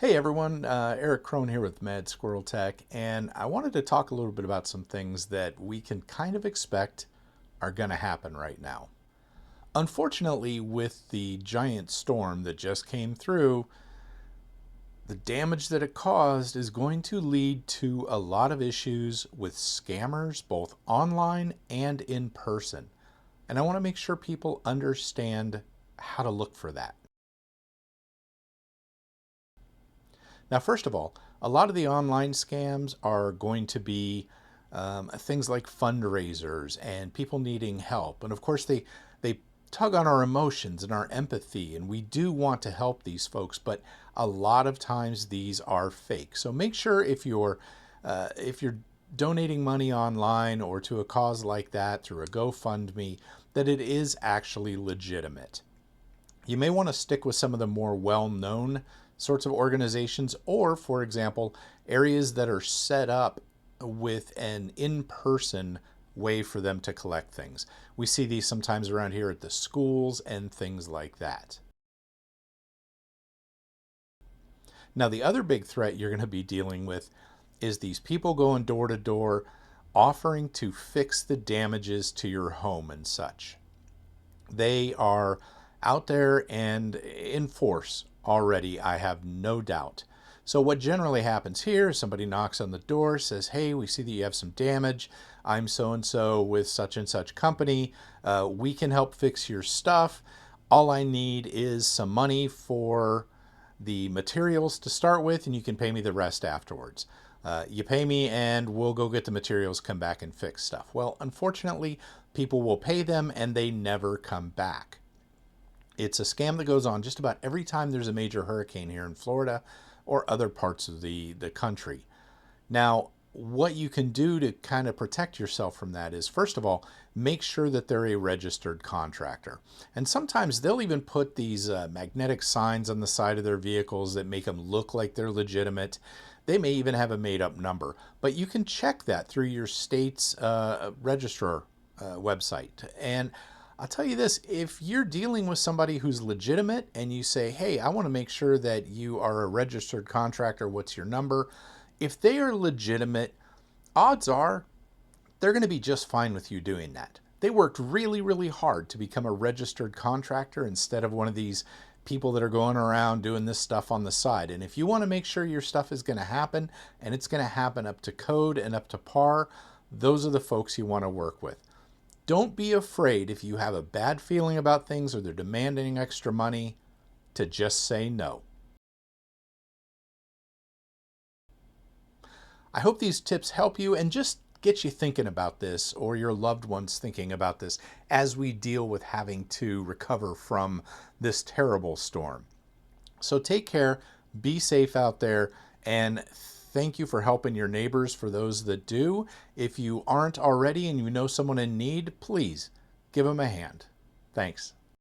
Hey everyone, Eric Crone here with Mad Squirrel Tech, and I wanted to talk a little bit about some things that we can kind of expect are going to happen right now. Unfortunately, with the giant storm that just came through, the damage that it caused is going to lead to a lot of issues with scammers, both online and in person. And I want to make sure people understand how to look for that. Now, first of all, a lot of the online scams are going to be things like fundraisers and people needing help. And of course, they tug on our emotions and our empathy, and we do want to help these folks, but a lot of times these are fake. So make sure if you're donating money online or to a cause like that through a GoFundMe, that it is actually legitimate. You may want to stick with some of the more well-known sorts of organizations, or for example, areas that are set up with an in-person way for them to collect things. We see these sometimes around here at the schools and things like that. Now, the other big threat you're going to be dealing with is these people going door to door offering to fix the damages to your home and such. They are out there and in force already, I have no doubt. So what generally happens here is somebody knocks on the door, says, hey, we see that you have some damage. I'm so-and-so with such and such company. We can help fix your stuff. All I need is some money for the materials to start with, and you can pay me the rest afterwards. You pay me and we'll go get the materials, come back and fix stuff. Well, unfortunately, people will pay them and they never come back. It's a scam that goes on just about every time there's a major hurricane here in Florida or other parts of the country. Now, what you can do to kind of protect yourself from that is, first of all, make sure that they're a registered contractor. And sometimes they'll even put these magnetic signs on the side of their vehicles that make them look like they're legitimate. They may even have a made-up number, but you can check that through your state's registrar website. And I'll tell you this, if you're dealing with somebody who's legitimate and you say, hey, I want to make sure that you are a registered contractor, what's your number? If they are legitimate, odds are they're going to be just fine with you doing that. They worked really, really hard to become a registered contractor instead of one of these people that are going around doing this stuff on the side. And if you want to make sure your stuff is going to happen and it's going to happen up to code and up to par, those are the folks you want to work with. Don't be afraid if you have a bad feeling about things or they're demanding extra money to just say no. I hope these tips help you and just get you thinking about this, or your loved ones thinking about this, as we deal with having to recover from this terrible storm. So take care, be safe out there, and thank you for helping your neighbors for those that do. If you aren't already and you know someone in need, please give them a hand. Thanks.